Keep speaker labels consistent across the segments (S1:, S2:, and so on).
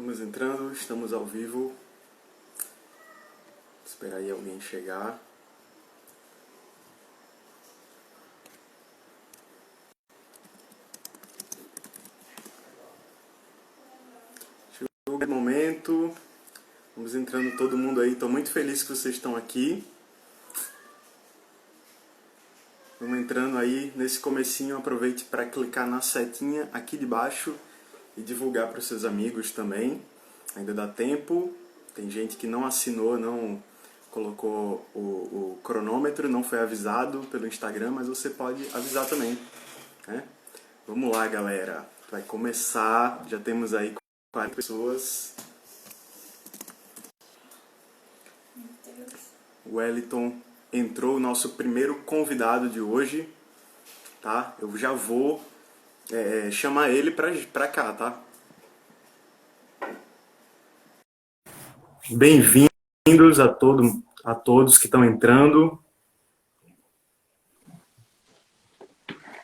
S1: Vamos entrando, estamos ao vivo. Esperar aí alguém chegar. Chegou o momento. Vamos entrando todo mundo aí. Estou muito feliz que vocês estão aqui. Vamos entrando aí nesse comecinho. Aproveite para clicar na setinha aqui de baixo e divulgar para os seus amigos também. Ainda dá tempo. Tem gente que não assinou, não colocou o cronômetro, não foi avisado pelo Instagram, mas você pode avisar também, né? Vamos lá, galera. Vai começar. Já temos aí 40 pessoas. O Wellington entrou, o nosso primeiro convidado de hoje, tá? Eu já vou chamar ele pra cá, tá? Bem-vindos a todos que estão entrando.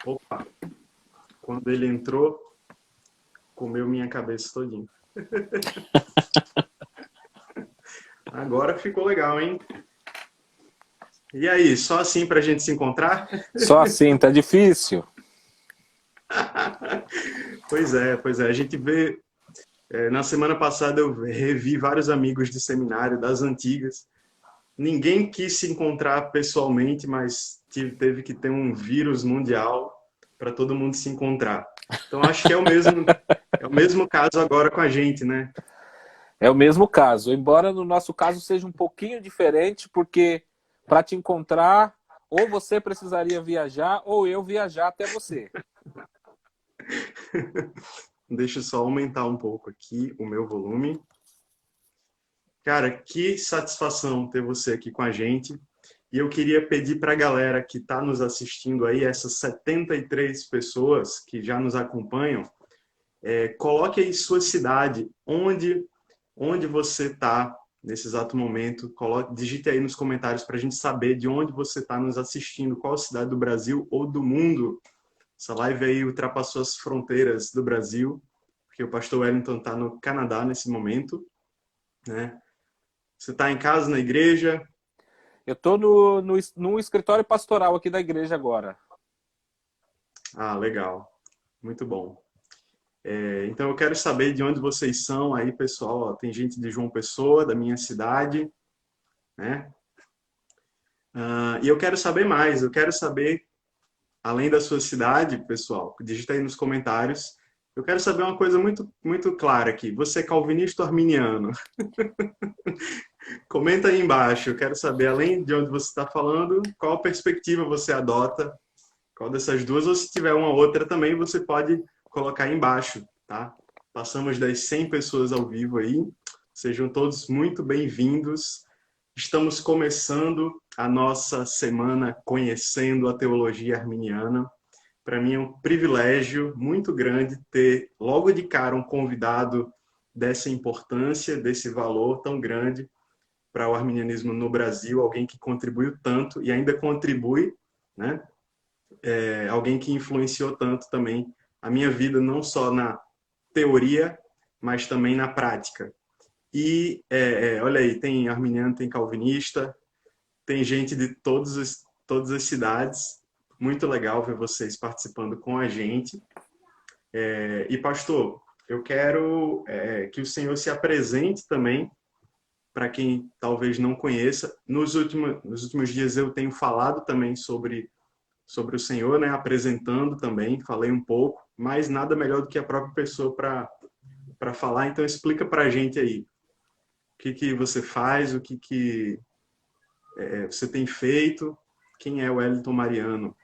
S1: Opa! Quando ele entrou, comeu minha cabeça todinha. Agora ficou legal, hein? E aí, só assim pra gente se encontrar?
S2: Só assim, tá difícil.
S1: Pois é. A gente vê... na semana passada eu revi vários amigos de seminário, das antigas. Ninguém quis se encontrar pessoalmente, mas teve que ter um vírus mundial para todo mundo se encontrar. Então acho que é o mesmo caso agora com a gente, né?
S2: É o mesmo caso, embora no nosso caso seja um pouquinho diferente, porque para te encontrar, ou você precisaria viajar, ou eu viajar até você.
S1: Deixa eu só aumentar um pouco aqui o meu volume. Cara, que satisfação ter você aqui com a gente. E eu queria pedir para a galera que está nos assistindo aí, essas 73 pessoas que já nos acompanham, coloque aí sua cidade, onde você está nesse exato momento. Digite aí nos comentários para a gente saber de onde você está nos assistindo, qual cidade do Brasil ou do mundo. Essa live aí ultrapassou as fronteiras do Brasil, porque o pastor Wellington está no Canadá nesse momento, né? Você está em casa, na igreja?
S2: Eu estou no escritório pastoral aqui da igreja agora.
S1: Ah, legal. Muito bom. Então eu quero saber de onde vocês são aí, pessoal. Ó, tem gente de João Pessoa, da minha cidade, né? E eu quero saber mais. Eu quero saber, além da sua cidade, pessoal, digita aí nos comentários. Eu quero saber uma coisa muito, muito clara aqui. Você é calvinista ou arminiano? Comenta aí embaixo. Eu quero saber, além de onde você está falando, qual perspectiva você adota, qual dessas duas, ou se tiver uma outra também, você pode colocar aí embaixo, tá? Passamos das 100 pessoas ao vivo aí. Sejam todos muito bem-vindos. Estamos começando a nossa semana conhecendo a teologia arminiana. Para mim é um privilégio muito grande ter logo de cara um convidado dessa importância, desse valor tão grande para o arminianismo no Brasil, alguém que contribuiu tanto e ainda contribui, né? Alguém que influenciou tanto também a minha vida, não só na teoria, mas também na prática. E olha aí, tem arminiano, tem calvinista, tem gente de todas as cidades. Muito legal ver vocês participando com a gente. E pastor, eu quero que o senhor se apresente também para quem talvez não conheça. Nos últimos dias eu tenho falado também sobre o senhor, né? Apresentando também, falei um pouco, mas nada melhor do que a própria pessoa para falar. Então explica para a gente aí o que você faz, o que você tem feito, quem é o Wellington Mariano.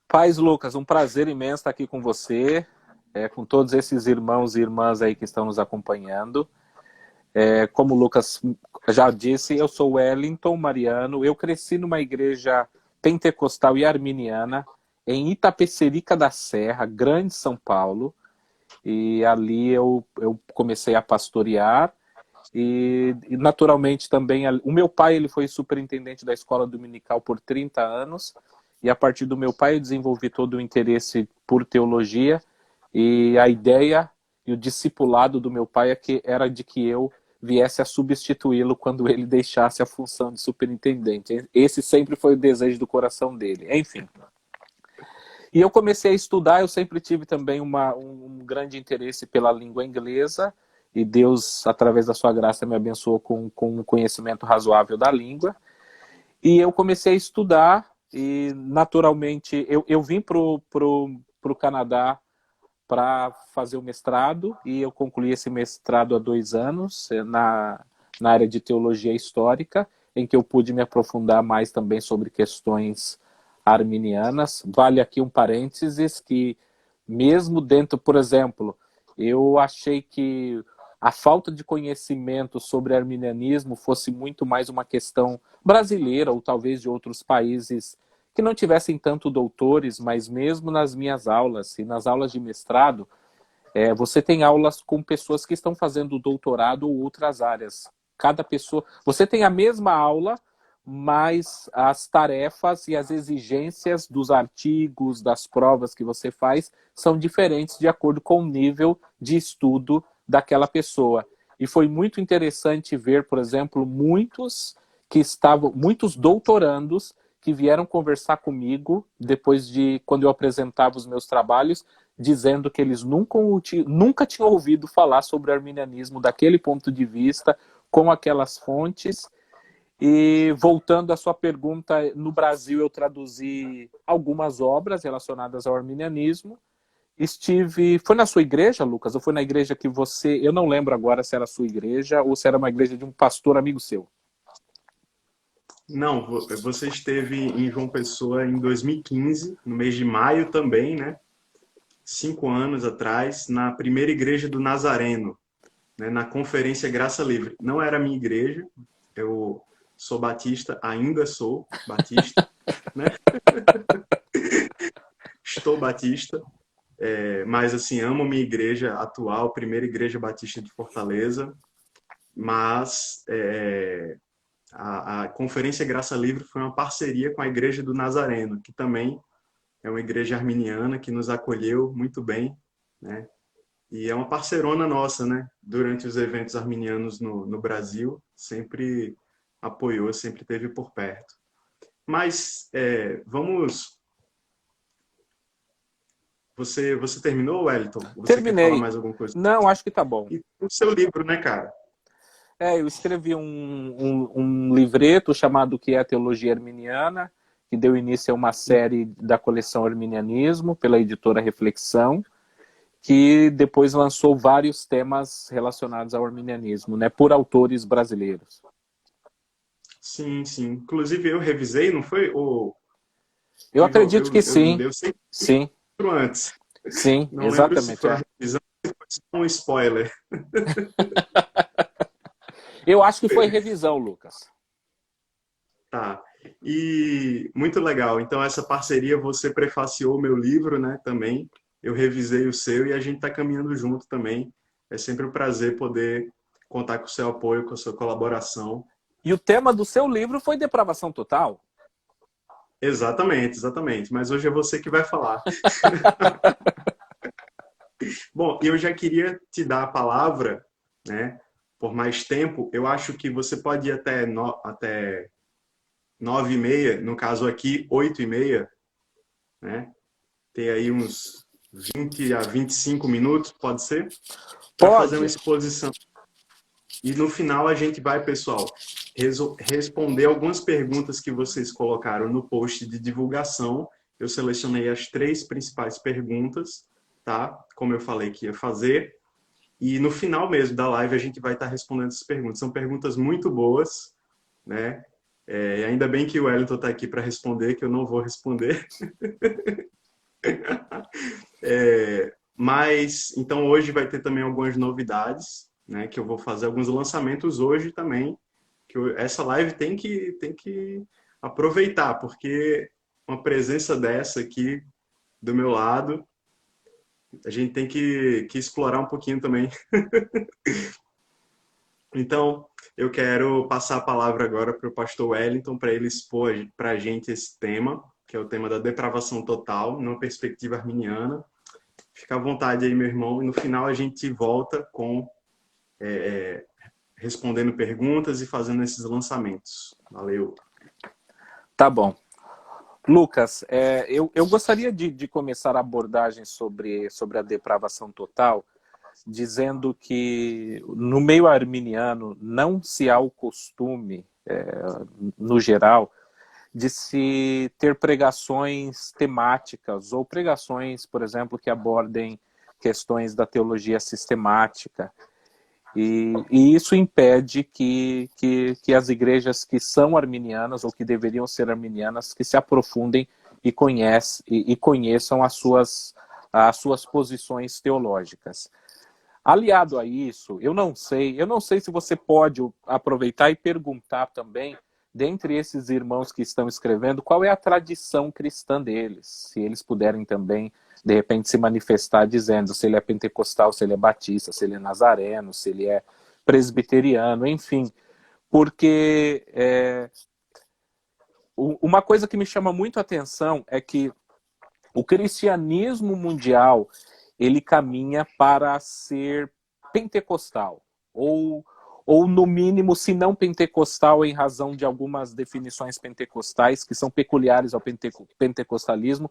S2: Paz, Lucas, um prazer imenso estar aqui com você, com todos esses irmãos e irmãs aí que estão nos acompanhando. Como o Lucas já disse, eu sou Wellington Mariano, eu cresci numa igreja pentecostal e arminiana em Itapecerica da Serra, Grande São Paulo, e ali eu comecei a pastorear e naturalmente também o meu pai ele foi superintendente da escola dominical por 30 anos e a partir do meu pai eu desenvolvi todo o interesse por teologia e a ideia e o discipulado do meu pai era de que eu viesse a substituí-lo quando ele deixasse a função de superintendente. Esse sempre foi o desejo do coração dele. Enfim. E eu comecei a estudar, eu sempre tive também um grande interesse pela língua inglesa, e Deus, através da sua graça, me abençoou com um conhecimento razoável da língua. E eu comecei a estudar, e naturalmente eu vim pro Canadá para fazer o mestrado, e eu concluí esse mestrado há 2 anos, na área de teologia histórica, em que eu pude me aprofundar mais também sobre questões arminianas. Vale aqui um parênteses que, mesmo dentro, por exemplo, eu achei que a falta de conhecimento sobre arminianismo fosse muito mais uma questão brasileira, ou talvez de outros países que não tivessem tanto doutores, mas mesmo nas minhas aulas e nas aulas de mestrado, você tem aulas com pessoas que estão fazendo doutorado ou outras áreas. Cada pessoa... Você tem a mesma aula, mas as tarefas e as exigências dos artigos, das provas que você faz, são diferentes de acordo com o nível de estudo daquela pessoa. E foi muito interessante ver, por exemplo, muitos doutorandos que vieram conversar comigo depois de quando eu apresentava os meus trabalhos, dizendo que eles nunca tinham ouvido falar sobre o arminianismo daquele ponto de vista, com aquelas fontes. E voltando à sua pergunta, no Brasil eu traduzi algumas obras relacionadas ao arminianismo. Foi na sua igreja, Lucas? Ou foi na igreja que você... Eu não lembro agora se era a sua igreja ou se era uma igreja de um pastor amigo seu.
S1: Não, você esteve em João Pessoa em 2015, no mês de maio também, né? 5 anos atrás, na primeira igreja do Nazareno, né? Na Conferência Graça Livre. Não era a minha igreja, eu sou batista, ainda sou batista, né? Estou batista, mas assim, amo minha igreja atual, primeira igreja batista de Fortaleza, mas a Conferência Graça Livre foi uma parceria com a Igreja do Nazareno, que também é uma igreja arminiana que nos acolheu muito bem, né? E é uma parceirona nossa, né? Durante os eventos arminianos no Brasil, sempre apoiou, sempre esteve por perto. Mas vamos... Você terminou, Wellington? Você quer
S2: Terminei.
S1: falar mais alguma coisa?
S2: Não, acho que tá bom.
S1: E o seu livro, né, cara?
S2: Eu escrevi um livreto chamado Que é a Teologia Arminiana, que deu início a uma série da coleção Arminianismo, pela editora Reflexão, que depois lançou vários temas relacionados ao arminianismo, né, por autores brasileiros.
S1: Sim, sim. Inclusive eu revisei, não foi?
S2: Eu acredito que sim.
S1: Eu sei
S2: Sim.
S1: antes.
S2: Sim,
S1: Não lembro se
S2: exatamente.
S1: foi a revisão ou se foi um spoiler.
S2: Eu acho que foi revisão, Lucas.
S1: Tá. E muito legal. Então, essa parceria, você prefaciou o meu livro, né, também. Eu revisei o seu e a gente está caminhando junto também. É sempre um prazer poder contar com o seu apoio, com a sua colaboração.
S2: E o tema do seu livro foi depravação total?
S1: Exatamente, exatamente. Mas hoje é você que vai falar. Bom, eu já queria te dar a palavra, né, por mais tempo. Eu acho que você pode ir até 9h30, no caso aqui, 8h30, né? Ter aí uns 20 a 25 minutos, pode ser? Para fazer uma exposição. E no final a gente vai, pessoal, responder algumas perguntas que vocês colocaram no post de divulgação. Eu selecionei as 3 principais perguntas, tá? Como eu falei que ia fazer. E no final mesmo da live a gente vai estar respondendo essas perguntas. São perguntas muito boas, né? Ainda bem que o Wellington está aqui para responder, que eu não vou responder. Mas, então, hoje vai ter também algumas novidades, né? Que eu vou fazer alguns lançamentos hoje também. Essa live tem que aproveitar, porque uma presença dessa aqui do meu lado, a gente tem que explorar um pouquinho também. Então, eu quero passar a palavra agora para o pastor Wellington, para ele expor para a gente esse tema, que é o tema da depravação total, numa perspectiva arminiana. Fica à vontade aí, meu irmão. E no final a gente volta com respondendo perguntas e fazendo esses lançamentos. Valeu.
S2: Tá bom. Lucas, eu gostaria de começar a abordagem sobre a depravação total, dizendo que no meio arminiano não se há o costume, no geral, de se ter pregações temáticas ou pregações, por exemplo, que abordem questões da teologia sistemática. E isso impede que as igrejas que são arminianas ou que deveriam ser arminianas que se aprofundem e conheçam as suas posições teológicas. Aliado a isso, eu não sei se você pode aproveitar e perguntar também, dentre esses irmãos que estão escrevendo, qual é a tradição cristã deles, se eles puderem também, de repente, se manifestar dizendo se ele é pentecostal, se ele é batista, se ele é nazareno, se ele é presbiteriano, enfim. Porque uma coisa que me chama muito a atenção é que o cristianismo mundial, ele caminha para ser pentecostal, ou no mínimo, se não pentecostal, em razão de algumas definições pentecostais que são peculiares ao pentecostalismo,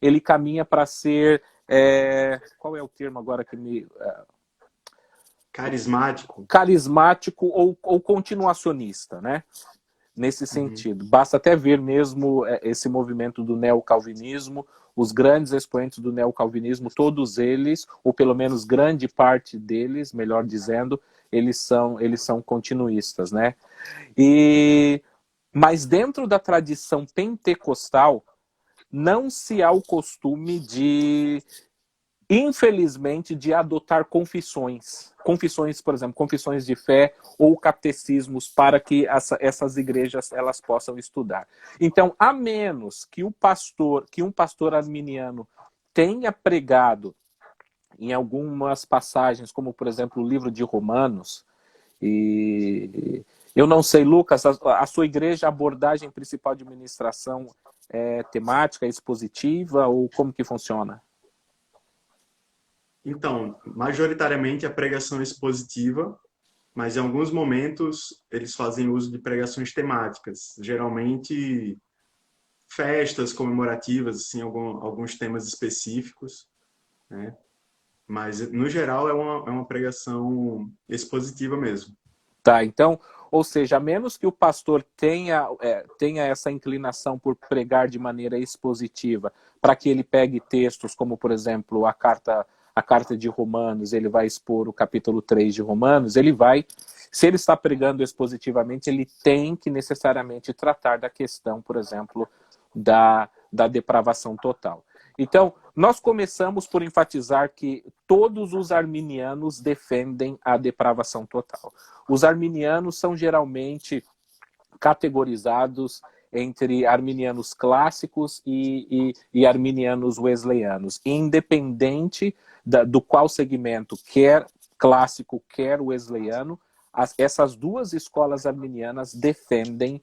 S2: ele caminha para ser, qual é o termo agora que me...
S1: Carismático.
S2: Carismático ou continuacionista, né? Nesse sentido. Basta até ver mesmo esse movimento do neocalvinismo, os grandes expoentes do neocalvinismo, todos eles, ou pelo menos grande parte deles, melhor dizendo, eles são continuistas, né? Mas dentro da tradição pentecostal, não se há o costume de, infelizmente, de adotar confissões. Confissões, por exemplo, confissões de fé ou catecismos para que essas igrejas elas possam estudar. Então, a menos que um pastor arminiano tenha pregado em algumas passagens, como, por exemplo, o livro de Romanos, e eu não sei, Lucas, a sua igreja, a abordagem principal de ministração é temática, expositiva, ou como que funciona?
S1: Então, majoritariamente a pregação é expositiva, mas em alguns momentos eles fazem uso de pregações temáticas, geralmente festas comemorativas, assim, alguns temas específicos, né? Mas, no geral, é uma pregação expositiva mesmo.
S2: Tá, então, ou seja, a menos que o pastor tenha essa inclinação por pregar de maneira expositiva, para que ele pegue textos como, por exemplo, a carta de Romanos, ele vai expor o capítulo 3 de Romanos, se ele está pregando expositivamente, ele tem que necessariamente tratar da questão, por exemplo, da depravação total. Então, nós começamos por enfatizar que todos os arminianos defendem a depravação total. Os arminianos são geralmente categorizados entre arminianos clássicos e arminianos wesleyanos, independente do qual segmento, quer clássico, quer wesleyano, essas duas escolas arminianas defendem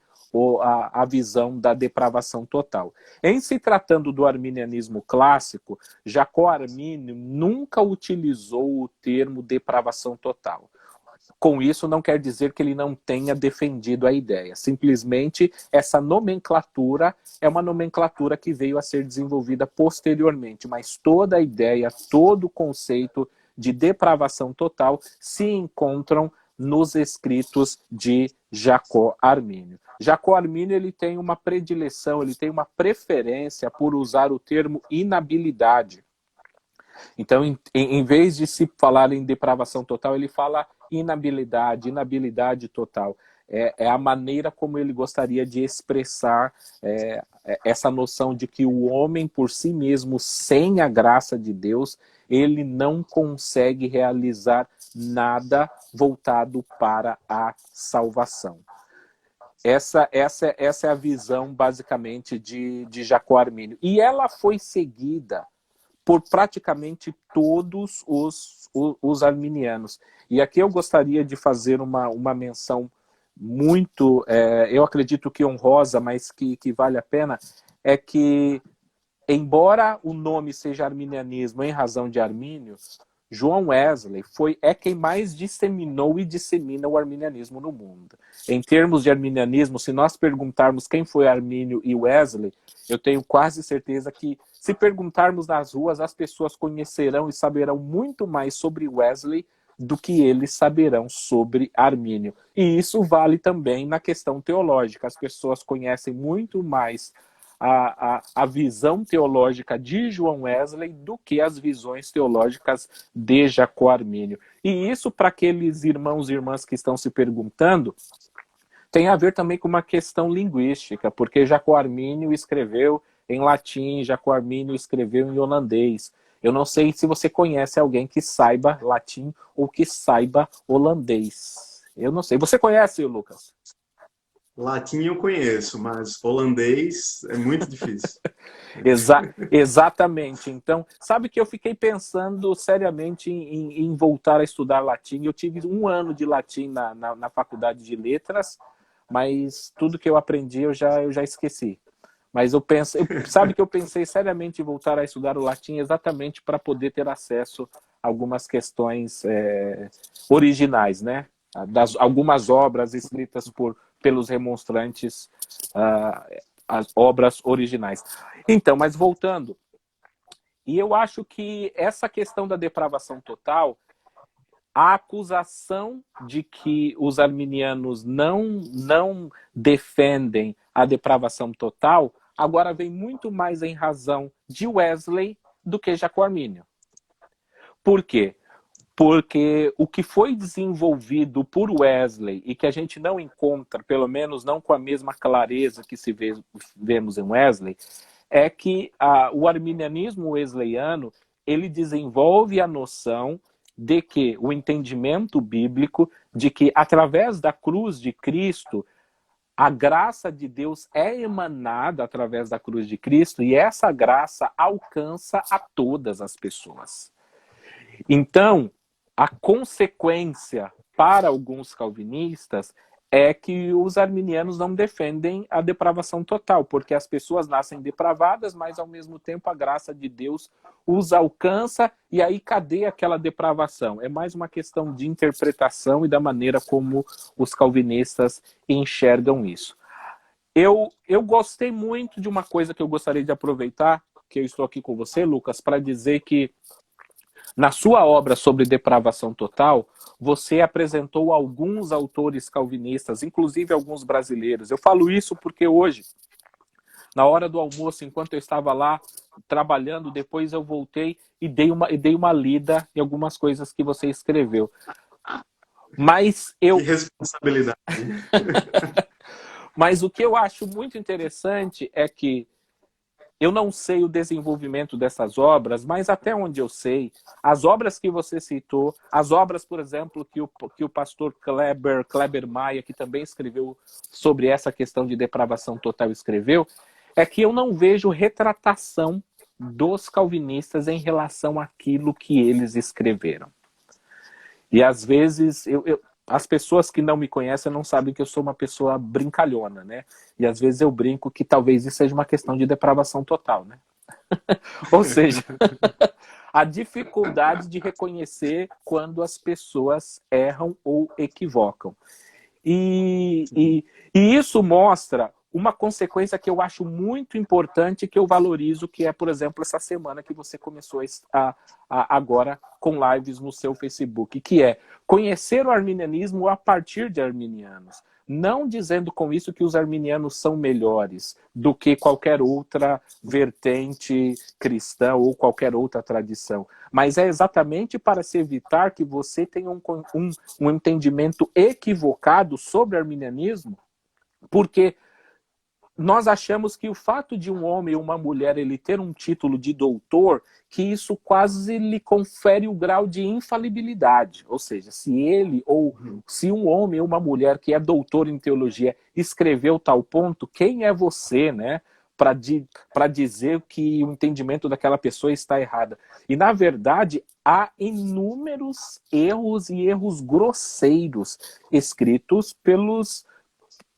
S2: a visão da depravação total. Em se tratando do arminianismo clássico, Jacó Armínio nunca utilizou o termo depravação total. Com isso, não quer dizer que ele não tenha defendido a ideia. Simplesmente, essa nomenclatura é uma nomenclatura que veio a ser desenvolvida posteriormente, mas toda a ideia, todo o conceito de depravação total se encontram nos escritos de Jacó Armínio. Jacó Armínio ele tem uma predileção, ele tem uma preferência por usar o termo inabilidade. Então, em vez de se falar em depravação total, ele fala inabilidade total. É a maneira como ele gostaria de expressar essa noção de que o homem por si mesmo, sem a graça de Deus, ele não consegue realizar nada voltado para a salvação. Essa é a visão, basicamente, de Jacó Armínio. E ela foi seguida por praticamente todos os arminianos. E aqui eu gostaria de fazer uma menção muito, eu acredito que honrosa, mas que vale a pena, é que embora o nome seja arminianismo em razão de Armínio, João Wesley é quem mais disseminou e dissemina o arminianismo no mundo. Em termos de arminianismo, se nós perguntarmos quem foi Armínio e Wesley, eu tenho quase certeza que, se perguntarmos nas ruas, as pessoas conhecerão e saberão muito mais sobre Wesley do que eles saberão sobre Armínio. E isso vale também na questão teológica. As pessoas conhecem muito mais a visão teológica de João Wesley do que as visões teológicas de Jacó Armínio. E isso, para aqueles irmãos e irmãs que estão se perguntando, tem a ver também com uma questão linguística, porque Jacó Armínio escreveu em latim, Jacó Armínio escreveu em holandês. Eu não sei se você conhece alguém que saiba latim ou que saiba holandês. Eu não sei. Você conhece, Lucas?
S1: Latim eu conheço, mas holandês é muito difícil.
S2: Exatamente. Então, sabe que eu fiquei pensando seriamente em voltar a estudar latim. Eu tive 1 ano de latim na faculdade de letras, mas tudo que eu aprendi eu já esqueci. Mas sabe que eu pensei seriamente em voltar a estudar o latim exatamente para poder ter acesso a algumas questões originais, né? Algumas obras escritas pelos remonstrantes, as obras originais. Então, mas voltando, e eu acho que essa questão da depravação total, a acusação de que os arminianos não defendem a depravação total, agora vem muito mais em razão de Wesley do que Jacó Armínio. Por quê? Porque o que foi desenvolvido por Wesley e que a gente não encontra, pelo menos não com a mesma clareza que vemos em Wesley, é que o arminianismo wesleyano, ele desenvolve a noção de que o entendimento bíblico de que através da cruz de Cristo, a graça de Deus é emanada através da cruz de Cristo e essa graça alcança a todas as pessoas. Então, a consequência para alguns calvinistas é que os arminianos não defendem a depravação total, porque as pessoas nascem depravadas, mas ao mesmo tempo a graça de Deus os alcança, e aí cadê aquela depravação? É mais uma questão de interpretação e da maneira como os calvinistas enxergam isso. Eu gostei muito de uma coisa que eu gostaria de aproveitar, que eu estou aqui com você, Lucas, para dizer que na sua obra sobre depravação total, você apresentou alguns autores calvinistas, inclusive alguns brasileiros. Eu falo isso porque hoje, na hora do almoço, enquanto eu estava lá trabalhando, depois eu voltei e dei uma lida em algumas coisas que você escreveu. Mas
S1: Que responsabilidade.
S2: Mas o que eu acho muito interessante é que eu não sei o desenvolvimento dessas obras, mas até onde eu sei, as obras que você citou, as obras, por exemplo, que o pastor Kleber Maia, que também escreveu sobre essa questão de depravação total, escreveu, é que eu não vejo retratação dos calvinistas em relação àquilo que eles escreveram. E às vezes, as pessoas que não me conhecem não sabem que eu sou uma pessoa brincalhona, né? E às vezes eu brinco que talvez isso seja uma questão de depravação total, né? Ou seja, a dificuldade de reconhecer quando as pessoas erram ou equivocam. E isso mostra uma consequência que eu acho muito importante, que eu valorizo, que é, por exemplo, essa semana que você começou agora com lives no seu Facebook, que é conhecer o arminianismo a partir de arminianos. Não dizendo com isso que os arminianos são melhores do que qualquer outra vertente cristã ou qualquer outra tradição, mas é exatamente para se evitar que você tenha um entendimento equivocado sobre o arminianismo, porque nós achamos que o fato de um homem ou uma mulher ele ter um título de doutor, que isso quase lhe confere o grau de infalibilidade. Ou seja, se ele ou se um homem ou uma mulher que é doutor em teologia escreveu tal ponto, quem é você, né, para dizer que o entendimento daquela pessoa está errado? E, na verdade, há inúmeros erros e erros grosseiros escritos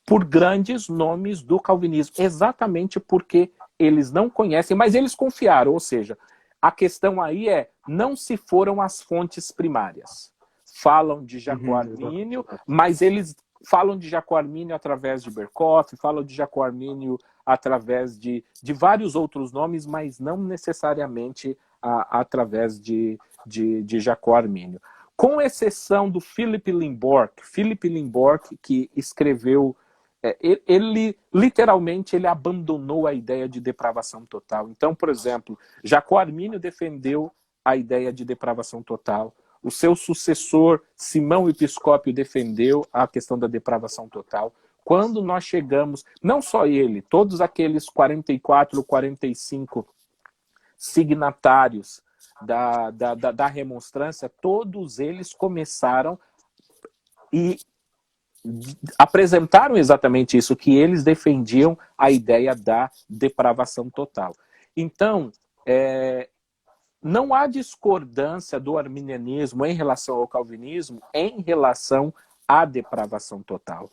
S2: por grandes nomes do calvinismo, exatamente porque eles não conhecem, mas eles confiaram, ou seja, a questão aí é, não se foram as fontes primárias. Falam de Jacó-Armínio, mas eles falam de Jacó-Armínio através de Berkoff, falam de Jacó-Armínio através de vários outros nomes, mas não necessariamente através de Jacó-Armínio. Com exceção do Philip Limborch, que escreveu, ele literalmente ele abandonou a ideia de depravação total. Então, por exemplo, Jacó-Armínio defendeu a ideia de depravação total. O seu sucessor, Simão Episcópio, defendeu a questão da depravação total. Quando nós chegamos, não só ele, todos aqueles 44 ou 45 signatários da remonstrância, todos eles começaram e apresentaram exatamente isso, que eles defendiam a ideia da depravação total. Então, não há discordância do arminianismo em relação ao calvinismo em relação à depravação total.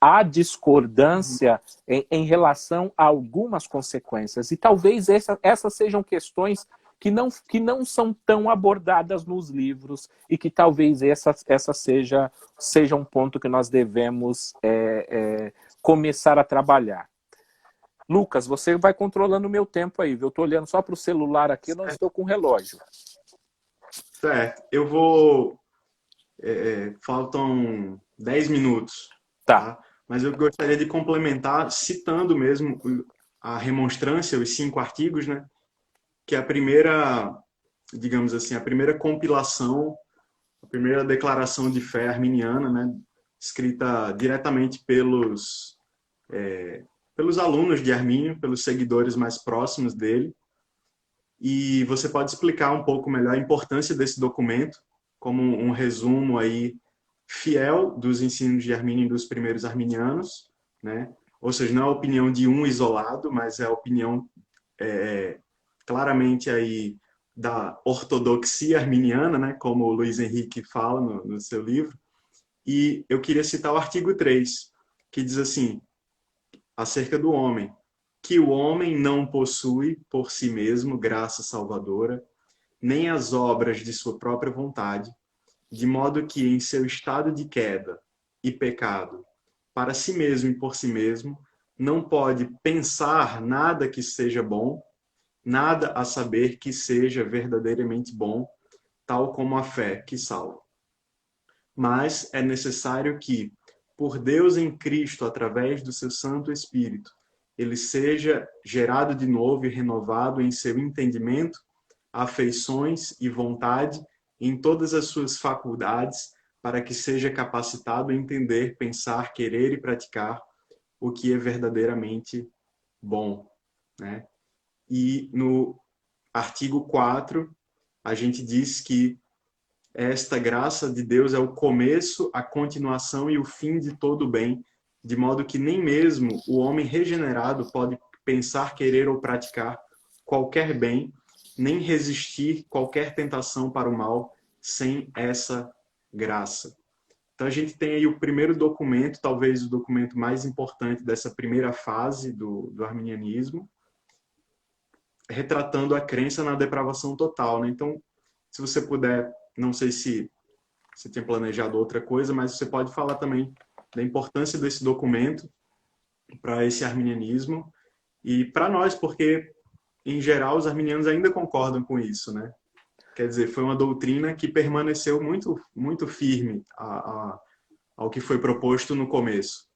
S2: Há discordância em relação a algumas consequências. E talvez essas sejam questões que não são tão abordadas nos livros e que talvez essa seja um ponto que nós devemos começar a trabalhar. Lucas, você vai controlando o meu tempo aí, viu? Eu estou olhando só para o celular aqui, eu não estou com relógio.
S1: Certo. Eu vou... faltam 10 minutos.
S2: Tá.
S1: Mas eu gostaria de complementar citando mesmo a remonstrância, os 5 artigos, né? Que é a primeira, digamos assim, a primeira compilação, a primeira declaração de fé arminiana, né? Escrita diretamente pelos alunos de Armínio, pelos seguidores mais próximos dele. E você pode explicar um pouco melhor a importância desse documento, como um resumo aí fiel dos ensinos de Armínio e dos primeiros arminianos, né? Ou seja, não é a opinião de um isolado, mas é a opinião claramente aí da ortodoxia arminiana, né? Como o Luiz Henrique fala no seu livro. E eu queria citar o artigo 3, que diz assim, acerca do homem, que o homem não possui por si mesmo graça salvadora, nem as obras de sua própria vontade, de modo que em seu estado de queda e pecado, para si mesmo e por si mesmo, não pode pensar nada que seja bom, nada a saber que seja verdadeiramente bom, tal como a fé que salva. Mas é necessário que, por Deus em Cristo, através do seu Santo Espírito, ele seja gerado de novo e renovado em seu entendimento, afeições e vontade, em todas as suas faculdades, para que seja capacitado a entender, pensar, querer e praticar o que é verdadeiramente bom, né? E no artigo 4, a gente diz que esta graça de Deus é o começo, a continuação e o fim de todo o bem, de modo que nem mesmo o homem regenerado pode pensar, querer ou praticar qualquer bem, nem resistir qualquer tentação para o mal sem essa graça. Então a gente tem aí o primeiro documento, talvez o documento mais importante dessa primeira fase do arminianismo, retratando a crença na depravação total, né? Então, se você puder, não sei se você tem planejado outra coisa, mas você pode falar também da importância desse documento para esse arminianismo e para nós, porque em geral os arminianos ainda concordam com isso, né? Quer dizer, foi uma doutrina que permaneceu muito firme ao que foi proposto no começo.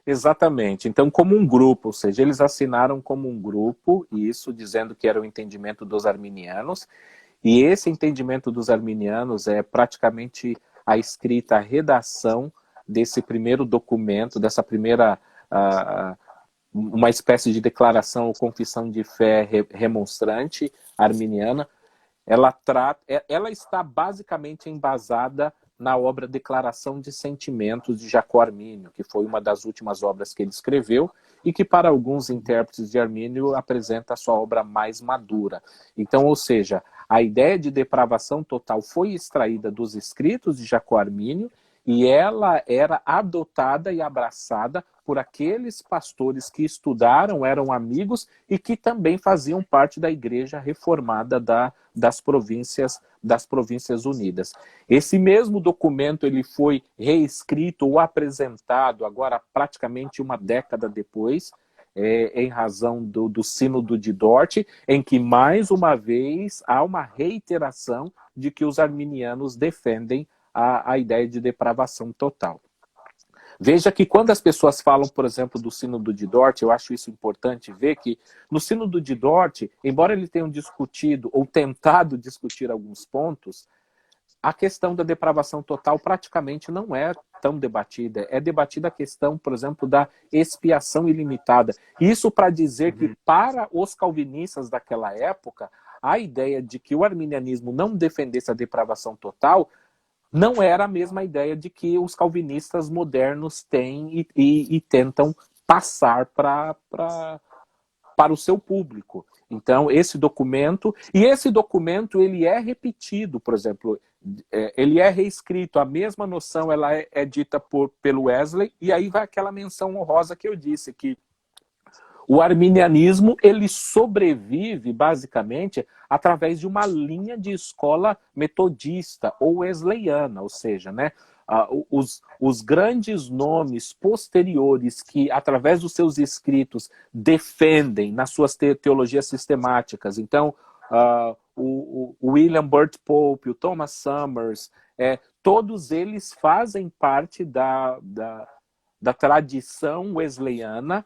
S2: Exatamente. Então, como um grupo, ou seja, eles assinaram como um grupo, isso dizendo que era o entendimento dos arminianos, e esse entendimento dos arminianos é praticamente a escrita, a redação desse primeiro documento, dessa primeira, uma espécie de declaração ou confissão de fé remonstrante arminiana. Ela está basicamente embasada na obra Declaração de Sentimentos de Jacó-Armínio, que foi uma das últimas obras que ele escreveu e que para alguns intérpretes de Armínio apresenta a sua obra mais madura. Então, ou seja, a ideia de depravação total foi extraída dos escritos de Jacó-Armínio e ela era adotada e abraçada por aqueles pastores que estudaram, eram amigos e que também faziam parte da Igreja Reformada das Províncias Unidas. Esse mesmo documento ele foi reescrito ou apresentado agora praticamente uma década depois, em razão do Sínodo de Dort, em que mais uma vez há uma reiteração de que os arminianos defendem a ideia de depravação total. Veja que quando as pessoas falam, por exemplo, do Sínodo de Dort, eu acho isso importante ver que no Sínodo de Dort, embora eles tenham discutido ou tentado discutir alguns pontos, a questão da depravação total praticamente não é tão debatida. É debatida a questão, por exemplo, da expiação ilimitada. Isso para dizer que, para os calvinistas daquela época, a ideia de que o arminianismo não defendesse a depravação total não era a mesma ideia de que os calvinistas modernos têm e tentam passar para o seu público. Então, esse documento ele é repetido, por exemplo, ele é reescrito, a mesma noção ela é dita pelo Wesley, e aí vai aquela menção honrosa que eu disse, que o arminianismo ele sobrevive basicamente através de uma linha de escola metodista ou wesleyana, ou seja, né, os grandes nomes posteriores que, através dos seus escritos, defendem nas suas teologias sistemáticas. Então, o William Burt Pope, o Thomas Summers, todos eles fazem parte da tradição wesleyana,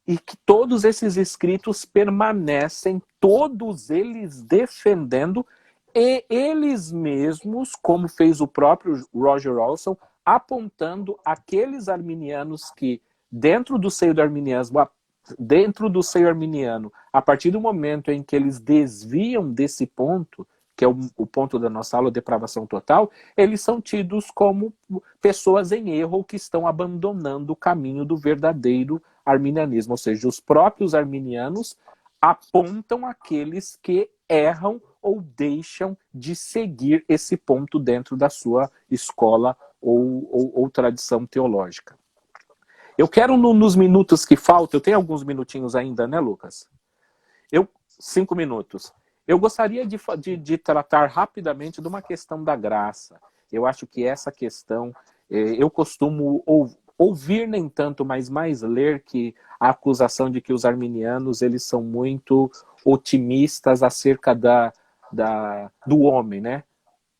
S2: e que todos esses escritos permanecem, todos eles defendendo, e eles mesmos, como fez o próprio Roger Olson, apontando aqueles arminianos que, dentro do seio do arminianismo, a partir do momento em que eles desviam desse ponto, que é o ponto da nossa aula, depravação total, eles são tidos como pessoas em erro que estão abandonando o caminho do verdadeiro arminianismo, ou seja, os próprios arminianos apontam aqueles que erram ou deixam de seguir esse ponto dentro da sua escola ou tradição teológica. Eu quero, nos minutos que faltam, eu tenho alguns minutinhos ainda, né, Lucas? 5 minutos. Eu gostaria de tratar rapidamente de uma questão da graça. Eu acho que essa questão, eu costumo ouvir nem tanto, mas mais ler que a acusação de que os arminianos eles são muito otimistas acerca do homem, né?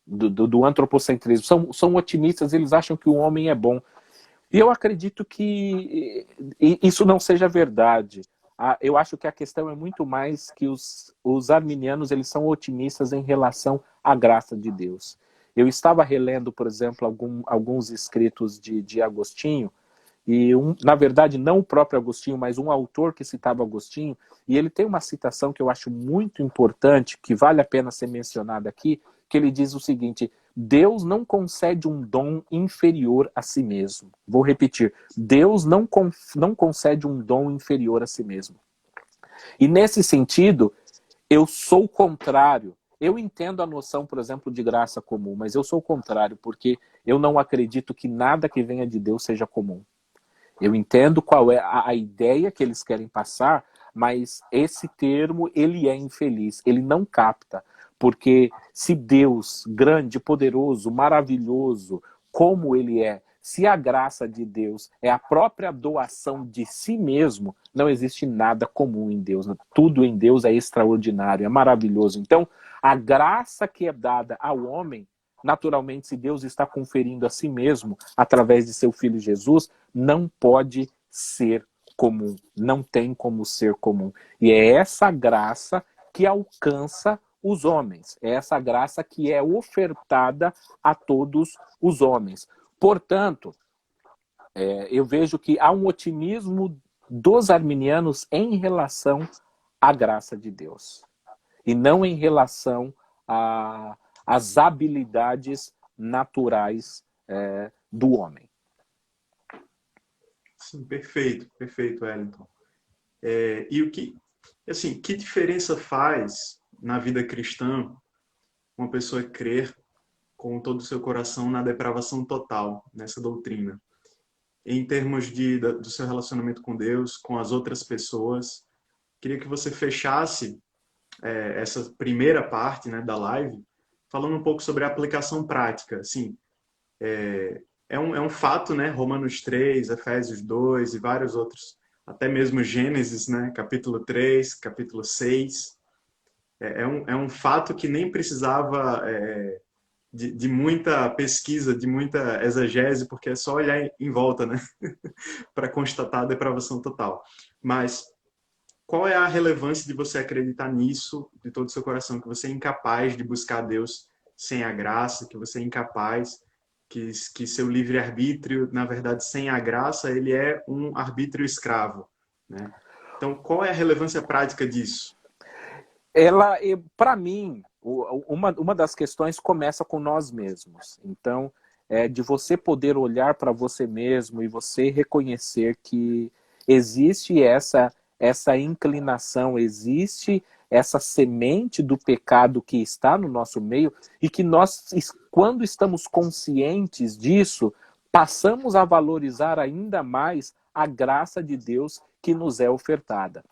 S2: Do antropocentrismo. São otimistas, eles acham que o homem é bom. E eu acredito que isso não seja verdade. Eu acho que a questão é muito mais que os arminianos eles são otimistas em relação à graça de Deus. Eu estava relendo, por exemplo, alguns escritos de Agostinho, e na verdade não o próprio Agostinho, mas um autor que citava Agostinho, e ele tem uma citação que eu acho muito importante, que vale a pena ser mencionada aqui, que ele diz o seguinte: Deus não concede um dom inferior a si mesmo. Vou repetir, Deus não concede um dom inferior a si mesmo. E nesse sentido, eu sou o contrário. Eu entendo a noção, por exemplo, de graça comum, mas eu sou o contrário, porque eu não acredito que nada que venha de Deus seja comum. Eu entendo qual é a ideia que eles querem passar, mas esse termo, ele é infeliz, ele não capta. Porque se Deus, grande, poderoso, maravilhoso, como ele é, se a graça de Deus é a própria doação de si mesmo, não existe nada comum em Deus. Tudo em Deus é extraordinário, é maravilhoso. Então, a graça que é dada ao homem, naturalmente, se Deus está conferindo a si mesmo, através de seu Filho Jesus, não pode ser comum, não tem como ser comum. E é essa graça que alcança os homens. É essa graça que é ofertada a todos os homens. Portanto, eu vejo que há um otimismo dos arminianos em relação à graça de Deus. E não em relação às habilidades naturais do homem.
S1: Sim, perfeito, Wellington. E que diferença faz na vida cristã uma pessoa crer com todo o seu coração na depravação total, nessa doutrina? em termos do seu relacionamento com Deus, com as outras pessoas. Queria que você fechasse essa primeira parte, né, da live, falando um pouco sobre a aplicação prática. Assim, é um fato, né, Romanos 3, Efésios 2 e vários outros, até mesmo Gênesis, né, capítulo 3, capítulo 6. É um fato que nem precisava de muita pesquisa, de muita exegese, porque é só olhar em volta, né, para constatar a depravação total. Mas qual é a relevância de você acreditar nisso de todo o seu coração, que você é incapaz de buscar Deus sem a graça, que você é incapaz, que seu livre-arbítrio, na verdade, sem a graça, ele é um arbítrio escravo, né? Então, qual é a relevância prática disso?
S2: Ela, para mim, uma das questões começa com nós mesmos. Então, é de você poder olhar para você mesmo e você reconhecer que existe essa inclinação, existe essa semente do pecado que está no nosso meio e que nós, quando estamos conscientes disso, passamos a valorizar ainda mais a graça de Deus que nos é ofertada.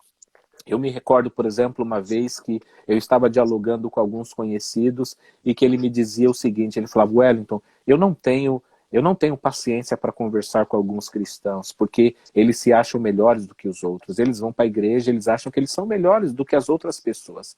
S2: Eu me recordo, por exemplo, uma vez que eu estava dialogando com alguns conhecidos e que ele me dizia o seguinte, ele falava, Wellington, eu não tenho paciência para conversar com alguns cristãos, porque eles se acham melhores do que os outros. Eles vão para a igreja, eles acham que eles são melhores do que as outras pessoas.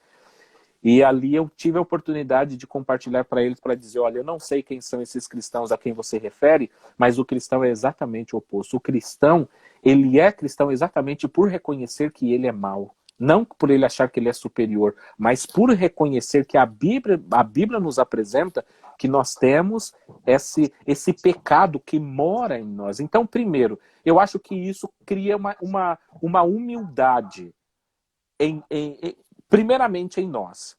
S2: E ali eu tive a oportunidade de compartilhar para eles, para dizer, olha, eu não sei quem são esses cristãos a quem você refere, mas o cristão é exatamente o oposto. O cristão, ele é cristão exatamente por reconhecer que ele é mau. Não por ele achar que ele é superior, mas por reconhecer que a Bíblia nos apresenta que nós temos esse pecado que mora em nós. Então, primeiro, eu acho que isso cria uma humildade primeiramente em nós.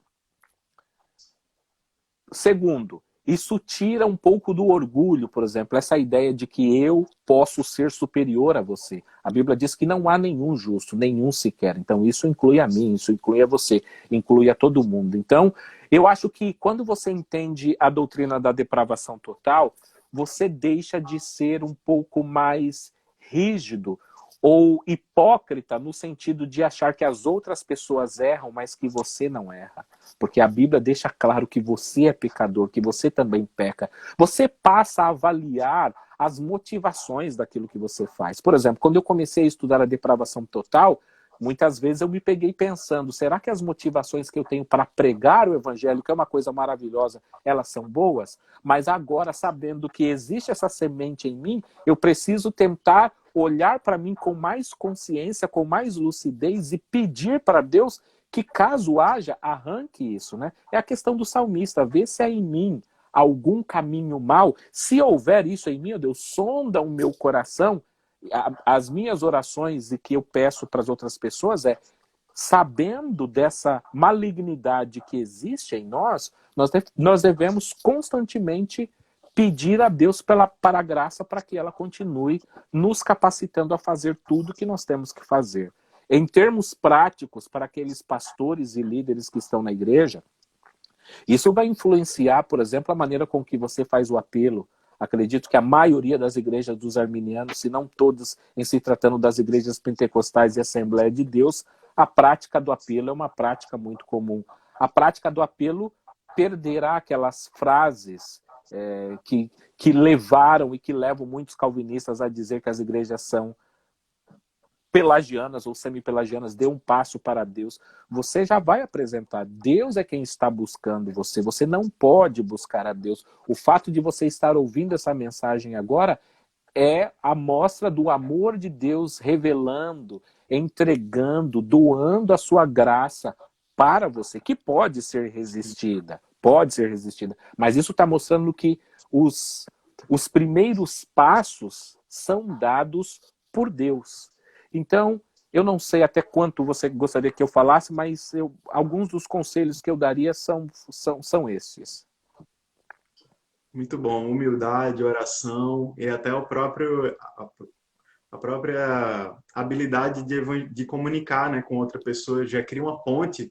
S2: Segundo, isso tira um pouco do orgulho, por exemplo, essa ideia de que eu posso ser superior a você. A Bíblia diz que não há nenhum justo, nenhum sequer. Então isso inclui a mim, isso inclui a você, inclui a todo mundo. Então eu acho que quando você entende a doutrina da depravação total, você deixa de ser um pouco mais rígido ou hipócrita no sentido de achar que as outras pessoas erram, mas que você não erra. Porque a Bíblia deixa claro que você é pecador, que você também peca. Você passa a avaliar as motivações daquilo que você faz. Por exemplo, quando eu comecei a estudar a depravação total, muitas vezes eu me peguei pensando, será que as motivações que eu tenho para pregar o evangelho, que é uma coisa maravilhosa, elas são boas? Mas agora, sabendo que existe essa semente em mim, eu preciso tentar olhar para mim com mais consciência, com mais lucidez e pedir para Deus que, caso haja, arranque isso, né? É a questão do salmista, ver se há em mim algum caminho mau. Se houver isso em mim, ó Deus, sonda o meu coração. As minhas orações e que eu peço para as outras pessoas é, sabendo dessa malignidade que existe em nós, nós devemos constantemente pedir a Deus para a graça para que ela continue nos capacitando a fazer tudo que nós temos que fazer. Em termos práticos, para aqueles pastores e líderes que estão na igreja, isso vai influenciar, por exemplo, a maneira com que você faz o apelo. Acredito que a maioria das igrejas dos arminianos, se não todas, em se tratando das igrejas pentecostais e Assembleia de Deus, a prática do apelo é uma prática muito comum. A prática do apelo perderá aquelas frases que levaram e que levam muitos calvinistas a dizer que as igrejas são pelagianas ou semi-pelagianas, dê um passo para Deus. Você já vai apresentar. Deus é quem está buscando você. Você não pode buscar a Deus. O fato de você estar ouvindo essa mensagem agora é a mostra do amor de Deus revelando, entregando, doando a sua graça para você, que pode ser resistida. Pode ser resistida. Mas isso está mostrando que os primeiros passos são dados por Deus. Então, eu não sei até quanto você gostaria que eu falasse, mas alguns dos conselhos que eu daria são esses.
S1: Muito bom. Humildade, oração e até a própria habilidade de comunicar, né, com outra pessoa. Já cria uma ponte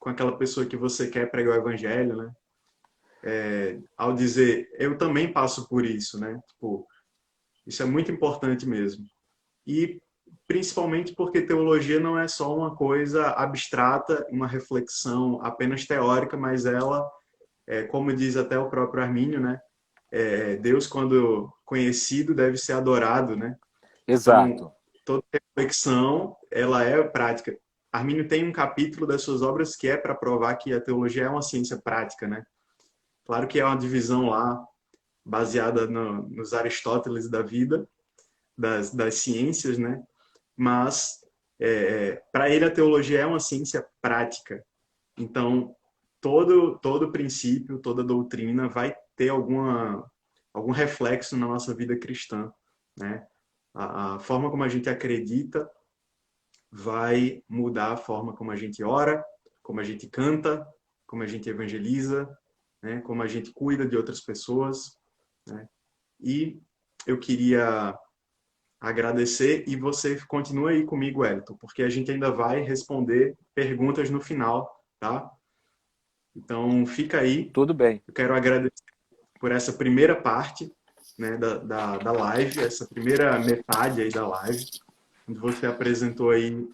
S1: com aquela pessoa que você quer pregar o evangelho, né? Ao dizer, eu também passo por isso, né? Tipo, Isso é muito importante mesmo. E principalmente porque teologia não é só uma coisa abstrata, uma reflexão apenas teórica, mas ela, como diz até o próprio Armínio, né? Deus, quando conhecido, deve ser adorado, né? Então,
S2: Exato.
S1: toda reflexão, ela é prática. Armínio tem um capítulo das suas obras que é para provar que a teologia é uma ciência prática, né? Claro que é uma divisão lá baseada nos Aristóteles da vida, das ciências, né? Mas para ele a teologia é uma ciência prática. Então, todo princípio, toda doutrina vai ter algum reflexo na nossa vida cristã, né? A forma como a gente acredita vai mudar a forma como a gente ora, como a gente canta, como a gente evangeliza, né? Como a gente cuida de outras pessoas, né? E eu queria agradecer e você continua aí comigo, Wellington, porque a gente ainda vai responder perguntas no final, tá? Então, fica aí.
S2: Tudo bem.
S1: Eu quero agradecer por essa primeira parte, né, da live, essa primeira metade aí da live, onde você apresentou aí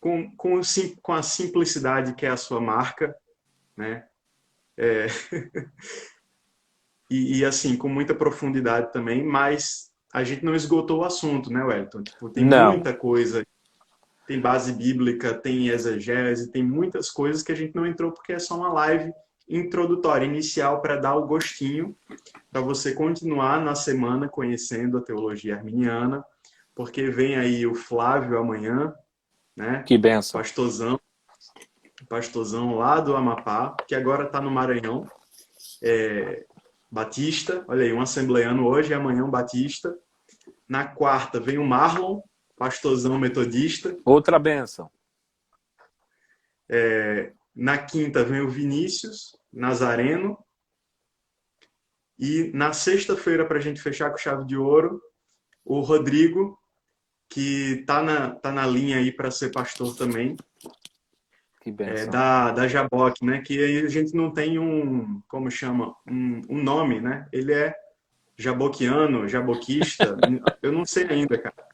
S1: com a simplicidade que é a sua marca, né? É, e assim, com muita profundidade também, mas a gente não esgotou o assunto, né, Wellington? Tipo, tem
S2: Não.
S1: muita coisa, tem base bíblica, tem exegese, tem muitas coisas que a gente não entrou porque é só uma live introdutória, inicial, para dar o gostinho, para você continuar na semana conhecendo a teologia arminiana, porque vem aí o Flávio amanhã, né?
S2: Que bênção.
S1: Pastorzão lá do Amapá, que agora está no Maranhão. Batista, olha aí, um assembleiano hoje e amanhã um Batista. Na quarta vem o Marlon, pastorzão metodista.
S2: Outra bênção.
S1: Na quinta vem o Vinícius, Nazareno. E na sexta-feira, para a gente fechar com chave de ouro, o Rodrigo, que tá na linha aí para ser pastor também,
S2: Que bênção.
S1: da Jaboque, né? Que aí a gente não tem como chama, um nome, né? Ele é jaboquiano, jaboquista, eu não sei ainda, cara.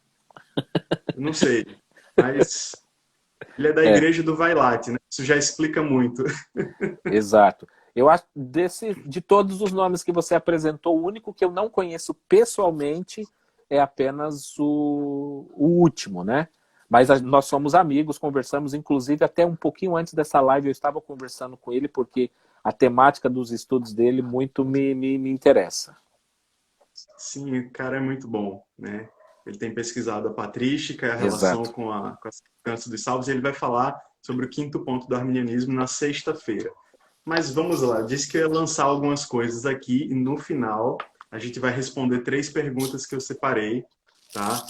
S1: Eu não sei, mas ele é da
S2: É,
S1: igreja do Vailate, né? Isso já explica muito.
S2: exato. Eu acho de todos os nomes que você apresentou, o único que eu não conheço pessoalmente é apenas o último, né? Mas nós somos amigos, conversamos, inclusive até um pouquinho antes dessa live eu estava conversando com ele, porque a temática dos estudos dele muito me interessa.
S1: Sim, o cara é muito bom, né? Ele tem pesquisado a patrística, a relação
S2: Exato.
S1: com a Canção dos Salvos, e ele vai falar sobre o quinto ponto do arminianismo na sexta-feira. Mas vamos lá, eu disse que eu ia lançar algumas coisas aqui, e no final a gente vai responder 3 perguntas que eu separei, tá?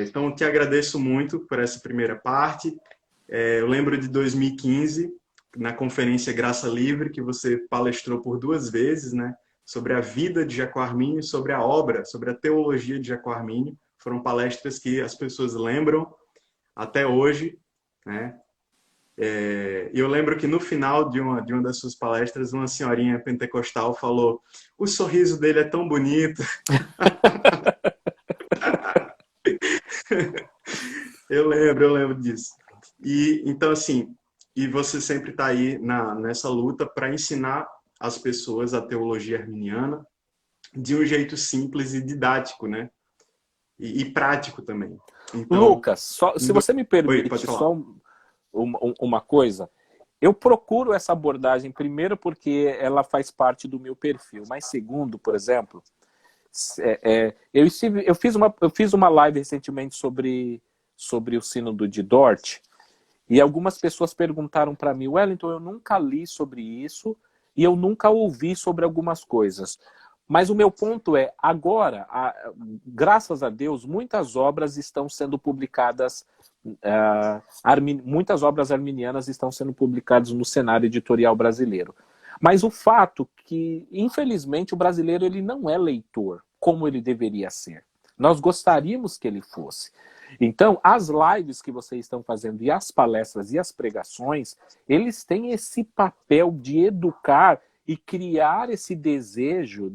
S1: Então, eu te agradeço muito por essa primeira parte. Eu lembro de 2015, na conferência Graça Livre, que você palestrou por 2 vezes, né? Sobre a vida de Jacó Arminio, sobre a obra, sobre a teologia de Jacó Arminio. Foram palestras que as pessoas lembram até hoje, né? E eu lembro que no final de uma das suas palestras, uma senhorinha pentecostal falou: o sorriso dele é tão bonito. Eu lembro disso. E então assim, e você sempre está aí nessa luta para ensinar as pessoas a teologia arminiana de um jeito simples e didático, né? E prático também. Então,
S2: Lucas, se
S1: do...
S2: você me
S1: Oi, pode
S2: permite,
S1: falar.
S2: só uma coisa. Eu procuro essa abordagem, primeiro, porque ela faz parte do meu perfil, mas segundo, por exemplo, eu fiz uma live recentemente sobre o Sínodo de Dort, e algumas pessoas perguntaram para mim: Wellington, eu nunca li sobre isso e eu nunca ouvi sobre algumas coisas. Mas o meu ponto é, agora, graças a Deus, muitas obras estão sendo publicadas, muitas obras arminianas estão sendo publicadas no cenário editorial brasileiro. Mas o fato que, infelizmente, o brasileiro ele não é leitor como ele deveria ser. Nós gostaríamos que ele fosse. Então, as lives que vocês estão fazendo, e as palestras e as pregações, eles têm esse papel de educar e criar esse desejo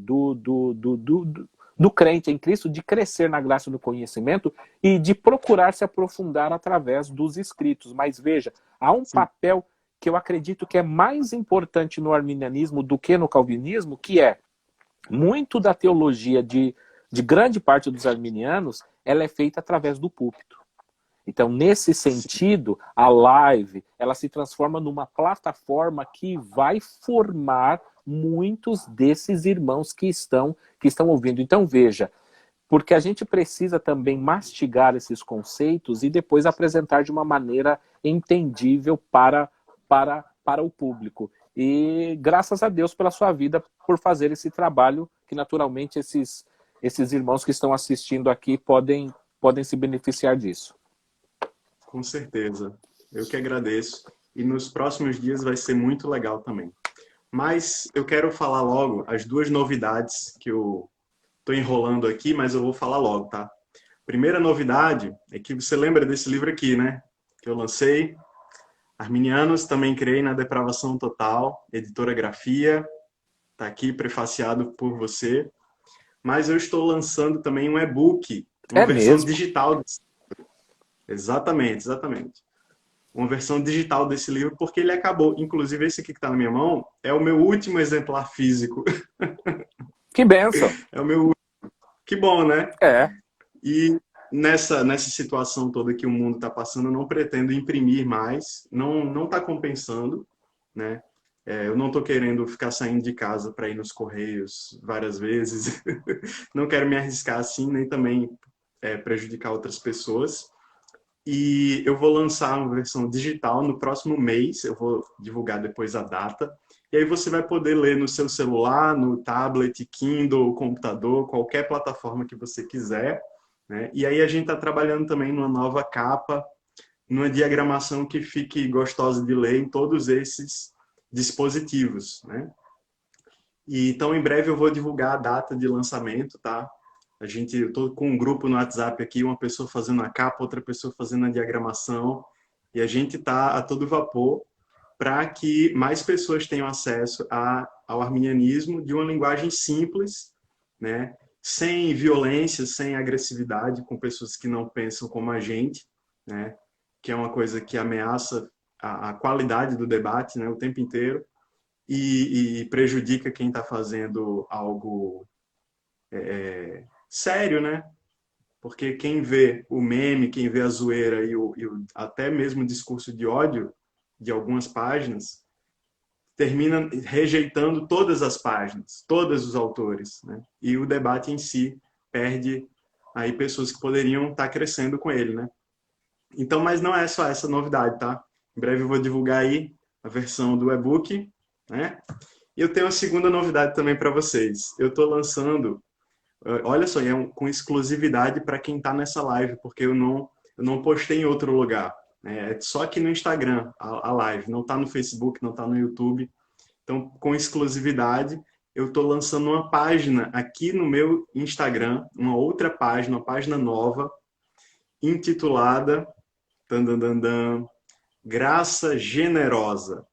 S2: do crente em Cristo, de crescer na graça do conhecimento e de procurar se aprofundar através dos escritos. Mas veja, há um papel que eu acredito que é mais importante no arminianismo do que no calvinismo, que é muito da teologia de grande parte dos arminianos, ela é feita através do púlpito. Então, nesse sentido, a live, ela se transforma numa plataforma que vai formar muitos desses irmãos que estão ouvindo. Então, veja, porque a gente precisa também mastigar esses conceitos e depois apresentar de uma maneira entendível para o público. E graças a Deus pela sua vida, por fazer esse trabalho, que naturalmente esses irmãos que estão assistindo aqui podem se beneficiar disso.
S1: Com certeza. Eu que agradeço. E nos próximos dias vai ser muito legal também. Mas eu quero falar logo as duas novidades que eu estou enrolando aqui, mas eu vou falar logo, tá? Primeira novidade é que você lembra desse livro aqui, né? Que eu lancei. Arminianos, também creio na depravação total. Editora Grafia. Está aqui prefaciado por você. Mas eu estou lançando também um e-book. Uma versão digital desse livro. Exatamente. Uma versão digital desse livro, porque ele acabou. Inclusive, esse aqui que está na minha mão é o meu último exemplar físico.
S2: Que benção!
S1: É o meu último. Que bom, né?
S2: É.
S1: E nessa situação toda que o mundo está passando, eu não pretendo imprimir mais. Não está compensando, né? Eu não estou querendo ficar saindo de casa para ir nos Correios várias vezes. Não quero me arriscar assim, nem também prejudicar outras pessoas. E eu vou lançar uma versão digital no próximo mês, eu vou divulgar depois a data. E aí você vai poder ler no seu celular, no tablet, Kindle, computador, qualquer plataforma que você quiser, né? E aí a gente está trabalhando também numa nova capa, numa diagramação que fique gostosa de ler em todos esses dispositivos, né? E, então, em breve eu vou divulgar a data de lançamento, tá? Eu estou com um grupo no WhatsApp aqui, uma pessoa fazendo a capa, outra pessoa fazendo a diagramação, e a gente está a todo vapor para que mais pessoas tenham acesso ao arminianismo de uma linguagem simples, né? Sem violência, sem agressividade, com pessoas que não pensam como a gente, né? Que é uma coisa que ameaça a qualidade do debate, né? O tempo inteiro, e prejudica quem está fazendo algo sério, né? Porque quem vê o meme, quem vê a zoeira e até mesmo o discurso de ódio de algumas páginas, termina rejeitando todas as páginas, todos os autores, né? E o debate em si perde aí pessoas que poderiam estar crescendo com ele, né? Então, mas não é só essa novidade, tá? Em breve eu vou divulgar aí a versão do e-book, né? E eu tenho uma segunda novidade também para vocês. Eu estou lançando, olha só, com exclusividade para quem está nessa live, porque eu não postei em outro lugar. É só aqui no Instagram, a live. Não está no Facebook, não está no YouTube. Então, com exclusividade, eu estou lançando uma página aqui no meu Instagram, uma outra página, uma página nova, intitulada Graça Generosa.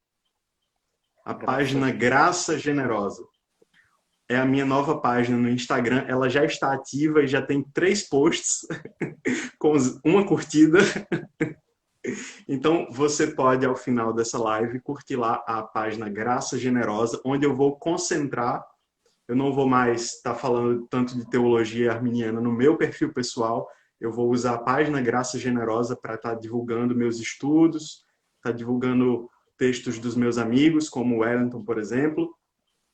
S1: A página Graça Generosa. É a minha nova página no Instagram. Ela já está ativa e já tem 3 posts com uma curtida. Então, você pode, ao final dessa live, curtir lá a página Graça Generosa, onde eu vou concentrar. Eu não vou mais estar falando tanto de teologia arminiana no meu perfil pessoal. Eu vou usar a página Graça Generosa para estar divulgando meus estudos, estar divulgando textos dos meus amigos, como o Wellington, por exemplo,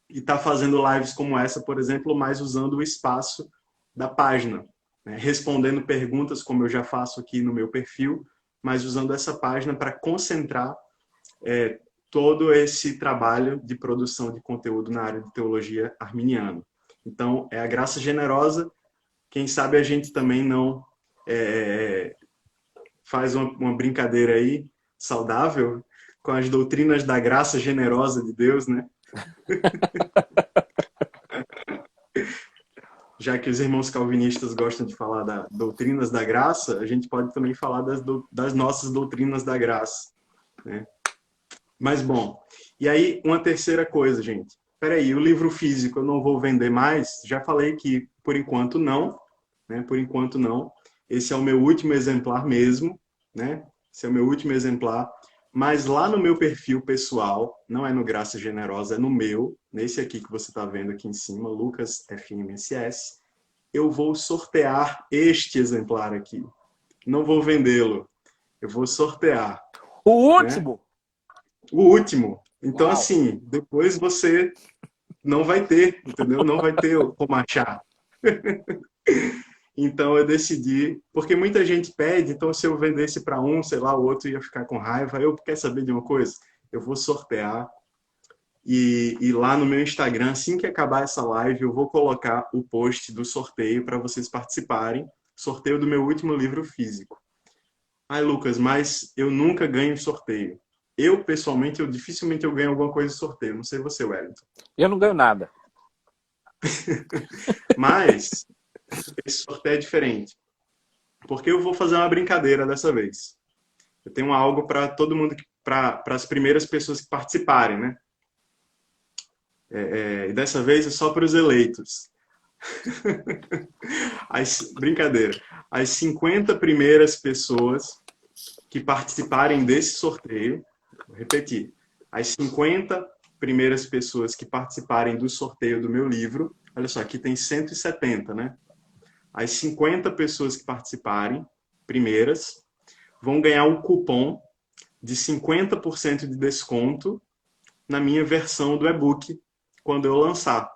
S1: e estar fazendo lives como essa, por exemplo, mas usando o espaço da página, né? Respondendo perguntas, como eu já faço aqui no meu perfil, mas usando essa página para concentrar todo esse trabalho de produção de conteúdo na área de teologia arminiana. Então, é a Graça Generosa. Quem sabe a gente também não faz uma brincadeira aí, saudável, com as doutrinas da graça generosa de Deus, né? Já que os irmãos calvinistas gostam de falar das doutrinas da graça, a gente pode também falar das nossas doutrinas da graça, né? Mas, bom, e aí uma terceira coisa, gente. espera aí, o livro físico eu não vou vender mais? Já falei que por enquanto não, né? Por enquanto não. Esse é o meu último exemplar mesmo, né? Esse é o meu último exemplar. Mas lá no meu perfil pessoal, não é no Graça Generosa, é no meu, nesse aqui que você está vendo aqui em cima, Lucas FMSS, eu vou sortear este exemplar aqui. Não vou vendê-lo, eu vou sortear.
S2: O
S1: Né?
S2: último?
S1: O último. Então,
S2: Uau.
S1: assim, depois você não vai ter, entendeu? Não vai ter como achar. Então eu decidi, porque muita gente pede, então se eu vendesse para um, sei lá, o outro ia ficar com raiva. Eu quer saber de uma coisa? Eu vou sortear e lá no meu Instagram, assim que acabar essa live, eu vou colocar o post do sorteio para vocês participarem. Sorteio do meu último livro físico. Ai, Lucas, mas eu nunca ganho sorteio. Eu, pessoalmente, dificilmente eu ganho alguma coisa de sorteio. Não sei você, Wellington.
S2: Eu não ganho nada.
S1: Mas esse sorteio é diferente. Porque eu vou fazer uma brincadeira dessa vez. Eu tenho algo para todo mundo, para as primeiras pessoas que participarem, né? E dessa vez é só para os eleitos. Brincadeira. As 50 primeiras pessoas que participarem desse sorteio, vou repetir, as 50 primeiras pessoas que participarem do sorteio do meu livro, olha só, aqui tem 170, né? As 50 pessoas que participarem, primeiras, vão ganhar um cupom de 50% de desconto na minha versão do e-book quando eu lançar.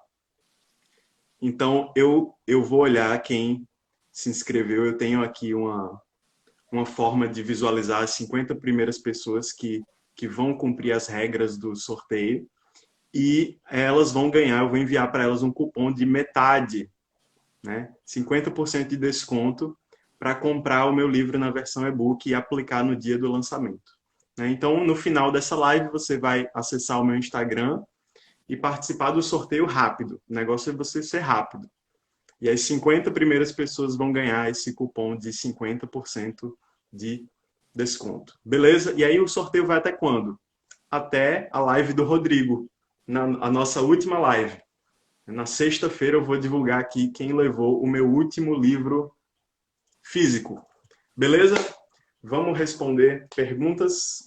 S1: Então, eu vou olhar quem se inscreveu. Eu tenho aqui uma forma de visualizar as 50 primeiras pessoas que vão cumprir as regras do sorteio e elas vão ganhar, eu vou enviar para elas um cupom de metade, né? 50% de desconto para comprar o meu livro na versão e-book e aplicar no dia do lançamento. Né? Então, no final dessa live, você vai acessar o meu Instagram e participar do sorteio rápido. O negócio é você ser rápido. E as 50 primeiras pessoas vão ganhar esse cupom de 50% de desconto. Beleza? E aí o sorteio vai até quando? Até a live do Rodrigo, a nossa última live. Na sexta-feira eu vou divulgar aqui quem levou o meu último livro físico. Beleza? Vamos responder perguntas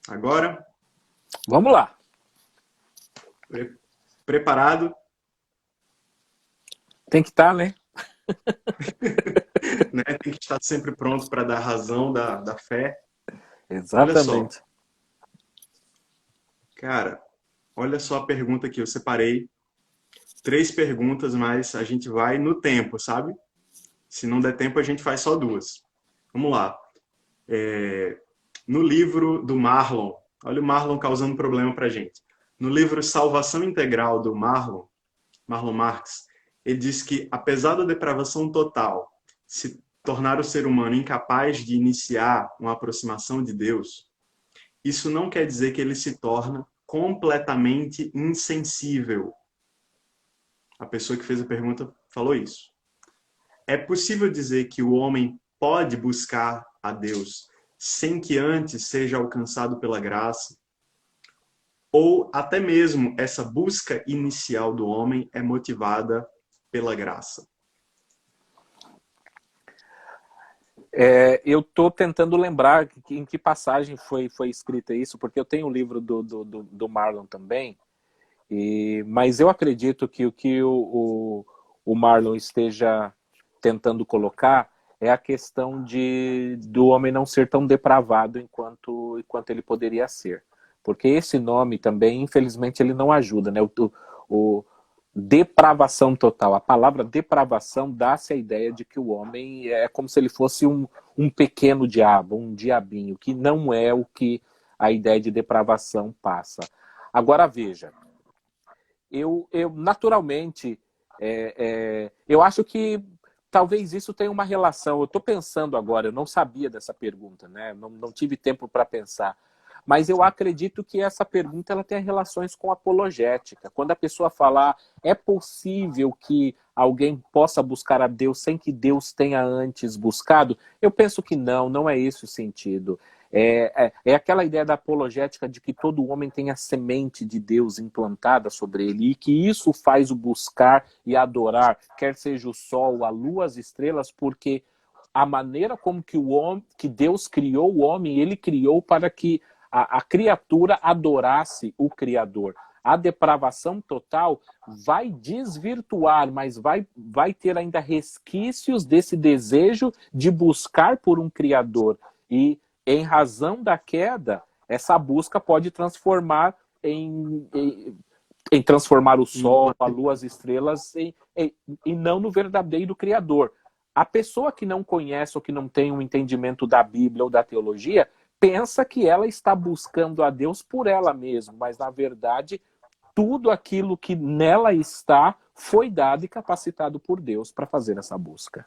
S1: agora.
S2: Vamos lá.
S1: Preparado?
S2: Tem que estar, né?
S1: Né? Tem que estar sempre pronto para dar razão da fé.
S2: Exatamente.
S1: Olha só. Cara, olha só a pergunta aqui. Eu separei 3 perguntas, mas a gente vai no tempo, sabe? Se não der tempo, a gente faz só 2. Vamos lá. No livro do Marlon, olha o Marlon causando problema pra gente. No livro Salvação Integral do Marlon Marx, ele diz que, apesar da depravação total se tornar o ser humano incapaz de iniciar uma aproximação de Deus, isso não quer dizer que ele se torna completamente insensível. A pessoa que fez a pergunta falou isso. É possível dizer que o homem pode buscar a Deus sem que antes seja alcançado pela graça? Ou até mesmo essa busca inicial do homem é motivada pela graça?
S2: Eu estou tentando lembrar em que passagem foi escrita isso, porque eu tenho o livro do Marlon também, mas eu acredito que o que o Marlon esteja tentando colocar é a questão do homem não ser tão depravado enquanto ele poderia ser. Porque esse nome também, infelizmente, ele não ajuda, né? O depravação total. A palavra depravação dá-se a ideia de que o homem é como se ele fosse um pequeno diabo, um diabinho, que não é o que a ideia de depravação passa. Agora veja, eu naturalmente, eu acho que talvez isso tenha uma relação. Eu estou pensando agora, eu não sabia dessa pergunta, né? Não tive tempo para pensar. Mas eu acredito que essa pergunta ela tem relações com apologética. Quando a pessoa falar, é possível que alguém possa buscar a Deus sem que Deus tenha antes buscado? Eu penso que não é esse o sentido. É aquela ideia da apologética de que todo homem tem a semente de Deus implantada sobre ele e que isso faz o buscar e adorar, quer seja o sol, a lua, as estrelas, porque a maneira como que Deus criou o homem, ele criou para que a criatura adorasse o Criador. A depravação total vai desvirtuar, mas vai ter ainda resquícios desse desejo de buscar por um Criador. E, em razão da queda, essa busca pode transformar em transformar o sol, a lua, as estrelas, e não no verdadeiro Criador. A pessoa que não conhece ou que não tem um entendimento da Bíblia ou da teologia pensa que ela está buscando a Deus por ela mesma, mas na verdade tudo aquilo que nela está foi dado e capacitado por Deus para fazer essa busca.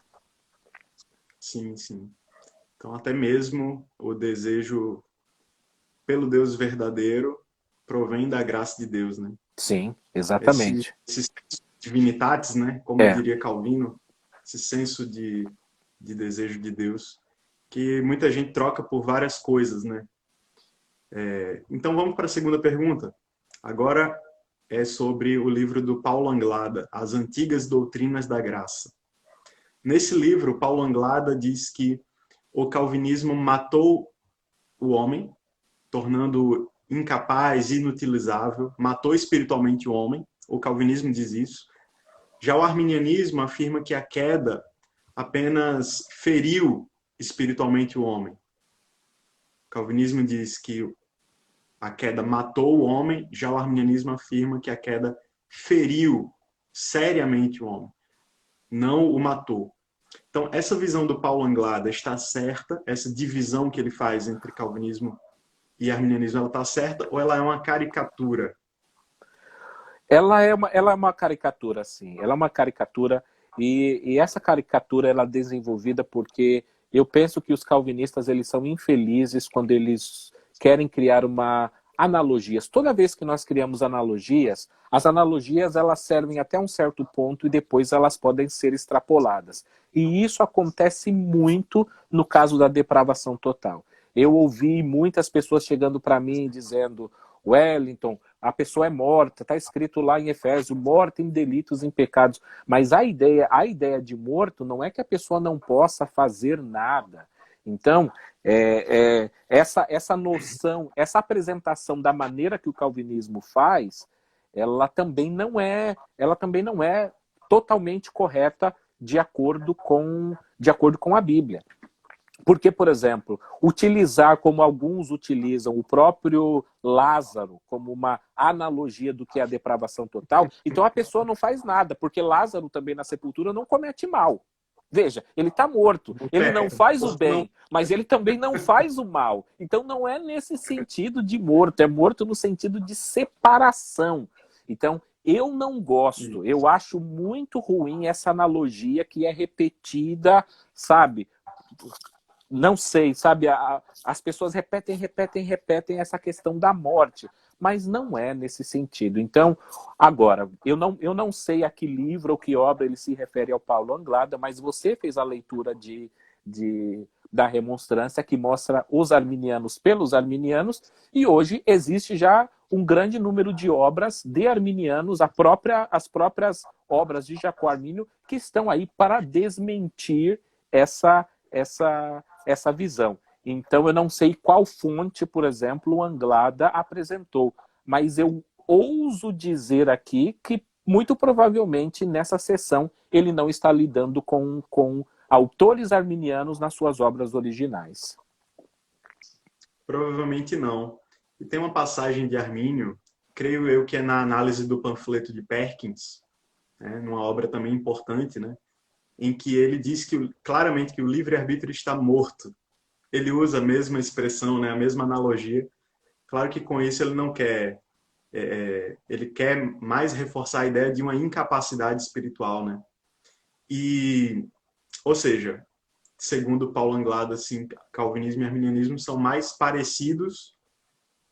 S1: Sim, sim. Então até mesmo o desejo pelo Deus verdadeiro provém da graça de Deus, né?
S2: Sim, exatamente.
S1: Esse divinitatis, né? Como diria Calvino, esse senso de desejo de Deus, que muita gente troca por várias coisas, né? Então vamos para a segunda pergunta. Agora é sobre o livro do Paulo Anglada, As Antigas Doutrinas da Graça. Nesse livro, Paulo Anglada diz que o calvinismo matou o homem, tornando-o incapaz, inutilizável, matou espiritualmente o homem. O calvinismo diz isso. Já o arminianismo afirma que a queda apenas feriu espiritualmente o homem. O calvinismo diz que a queda matou o homem, já o arminianismo afirma que a queda feriu seriamente o homem, não o matou. Então, essa visão do Paulo Anglada está certa? Essa divisão que ele faz entre calvinismo e arminianismo, ela está certa ou ela é uma caricatura?
S2: Ela é uma caricatura, sim. Ela é uma caricatura e essa caricatura ela é desenvolvida porque eu penso que os calvinistas eles são infelizes quando eles querem criar analogias. Toda vez que nós criamos analogias, as analogias elas servem até um certo ponto e depois elas podem ser extrapoladas. E isso acontece muito no caso da depravação total. Eu ouvi muitas pessoas chegando para mim dizendo: Wellington, a pessoa é morta, está escrito lá em Efésios, morta em delitos e em pecados. Mas a ideia de morto não é que a pessoa não possa fazer nada. Então, essa noção, essa apresentação da maneira que o calvinismo faz, ela também não é totalmente correta de acordo com a Bíblia. Porque, por exemplo, utilizar como alguns utilizam o próprio Lázaro como uma analogia do que é a depravação total, então a pessoa não faz nada, porque Lázaro também na sepultura não comete mal. Veja, ele está morto, ele não faz o bem, mas ele também não faz o mal. Então não é nesse sentido de morto, é morto no sentido de separação. Então, eu não gosto, eu acho muito ruim essa analogia que é repetida, sabe? Não sei, sabe? As pessoas repetem essa questão da morte, mas não é nesse sentido. Então, agora, eu não sei a que livro ou que obra ele se refere ao Paulo Anglada, mas você fez a leitura da remonstrância que mostra os arminianos pelos arminianos, e hoje existe já um grande número de obras de arminianos, as próprias obras de Jacó Armínio, que estão aí para desmentir essa visão. Então, eu não sei qual fonte, por exemplo, o Anglada apresentou, mas eu ouso dizer aqui que, muito provavelmente, nessa sessão, ele não está lidando com autores arminianos nas suas obras originais.
S1: Provavelmente não. E tem uma passagem de Armínio, creio eu que é na análise do panfleto de Perkins, né, numa obra também importante, né, em que ele diz claramente que o livre-arbítrio está morto. Ele usa a mesma expressão, né, a mesma analogia. Claro que com isso ele não quer... ele quer mais reforçar a ideia de uma incapacidade espiritual, né? Ou seja, segundo Paulo Anglada, assim, calvinismo e arminianismo são mais parecidos,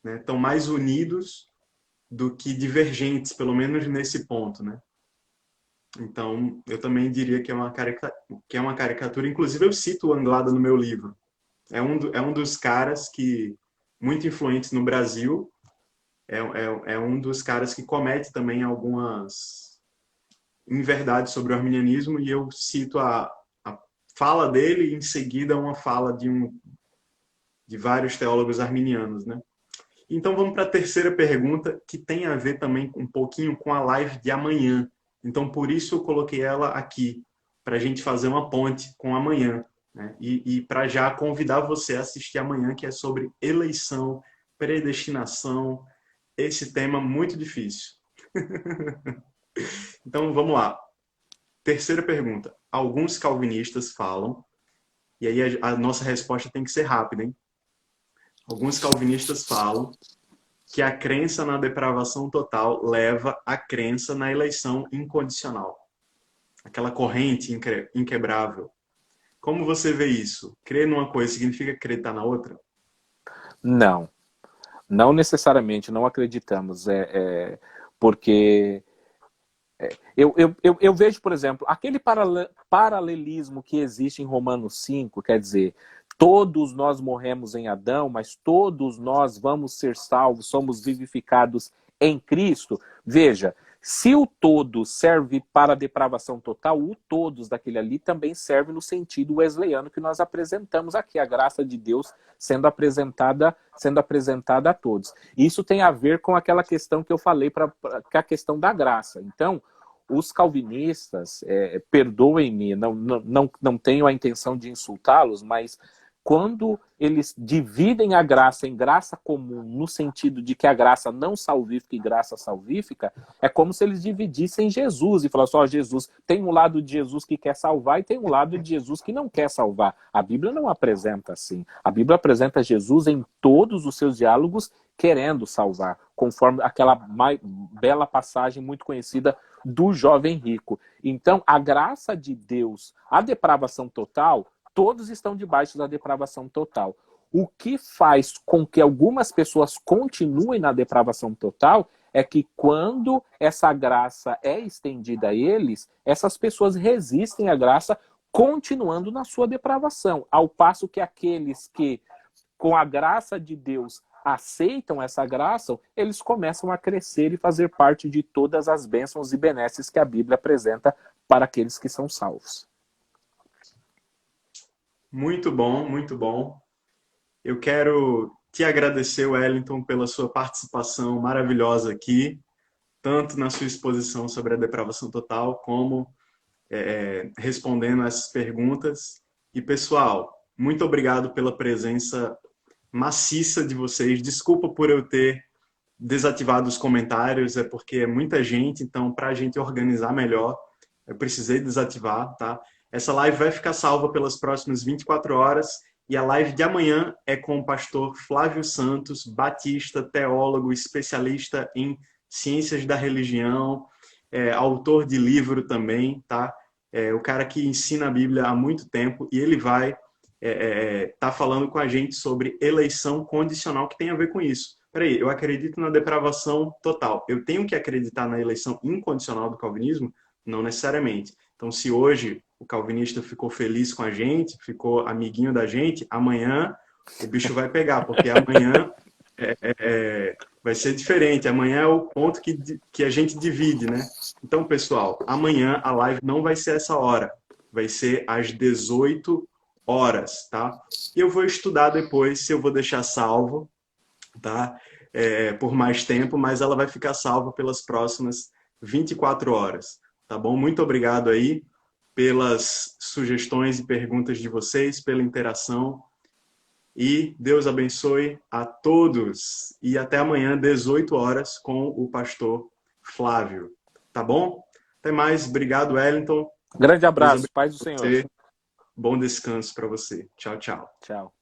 S1: né, estão mais unidos do que divergentes, pelo menos nesse ponto, né? Então, eu também diria que é uma caricatura. Inclusive, eu cito o Anglada no meu livro. É um dos caras que, muito influentes no Brasil, é um dos caras que comete também algumas inverdades sobre o arminianismo, e eu cito a fala dele e em seguida uma fala de vários teólogos arminianos, né? Então vamos para a terceira pergunta, que tem a ver também um pouquinho com a live de amanhã. Então por isso eu coloquei ela aqui, para a gente fazer uma ponte com amanhã, né? E para já convidar você a assistir amanhã, que é sobre eleição, predestinação, esse tema muito difícil. Então vamos lá. Terceira pergunta. Alguns calvinistas falam, e aí a nossa resposta tem que ser rápida, hein? Alguns calvinistas falam que a crença na depravação total leva à crença na eleição incondicional. Aquela corrente inquebrável. Como você vê isso? Crer numa coisa significa acreditar na outra?
S2: Não, não necessariamente, não acreditamos. Porque eu vejo, por exemplo, aquele paralelismo que existe em Romanos 5, quer dizer, todos nós morremos em Adão, mas todos nós vamos ser salvos, somos vivificados em Cristo. Veja, se o todo serve para a depravação total, o todos daquele ali também serve no sentido wesleyano que nós apresentamos aqui, a graça de Deus sendo apresentada a todos. Isso tem a ver com aquela questão que eu falei, que é a questão da graça. Então, os calvinistas, perdoem-me, não tenho a intenção de insultá-los, mas quando eles dividem a graça em graça comum, no sentido de que a graça não salvífica e graça salvífica, é como se eles dividissem Jesus e falassem, Jesus, tem um lado de Jesus que quer salvar e tem um lado de Jesus que não quer salvar. A Bíblia não apresenta assim. A Bíblia apresenta Jesus em todos os seus diálogos querendo salvar, conforme aquela bela passagem muito conhecida do jovem rico. Então, a graça de Deus, a depravação total, todos estão debaixo da depravação total. O que faz com que algumas pessoas continuem na depravação total é que quando essa graça é estendida a eles, essas pessoas resistem à graça continuando na sua depravação, ao passo que aqueles que, com a graça de Deus, aceitam essa graça, eles começam a crescer e fazer parte de todas as bênçãos e benesses que a Bíblia apresenta para aqueles que são salvos.
S1: Muito bom, muito bom. Eu quero te agradecer, Wellington, pela sua participação maravilhosa aqui, tanto na sua exposição sobre a depravação total, como respondendo essas perguntas. E, pessoal, muito obrigado pela presença maciça de vocês. Desculpa por eu ter desativado os comentários, é porque é muita gente, então para a gente organizar melhor, eu precisei desativar, tá? Essa live vai ficar salva pelas próximas 24 horas e a live de amanhã é com o pastor Flávio Santos, batista, teólogo, especialista em ciências da religião, autor de livro também, tá? O cara que ensina a Bíblia há muito tempo e ele vai tá falando com a gente sobre eleição condicional, que tem a ver com isso. Peraí, eu acredito na depravação total. Eu tenho que acreditar na eleição incondicional do calvinismo? Não necessariamente. Então, se hoje o calvinista ficou feliz com a gente, ficou amiguinho da gente, amanhã o bicho vai pegar, porque amanhã vai ser diferente. Amanhã é o ponto que a gente divide, né? Então, pessoal, amanhã a live não vai ser essa hora. Vai ser às 18 horas, tá? E eu vou estudar depois se eu vou deixar salvo, tá? Por mais tempo, mas ela vai ficar salva pelas próximas 24 horas, tá bom? Muito obrigado aí pelas sugestões e perguntas de vocês, pela interação. E Deus abençoe a todos. E até amanhã, 18 horas, com o pastor Flávio. Tá bom? Até mais. Obrigado, Wellington.
S2: Grande abraço. Paz do Senhor.
S1: Bom descanso para você. Tchau, tchau.
S2: Tchau.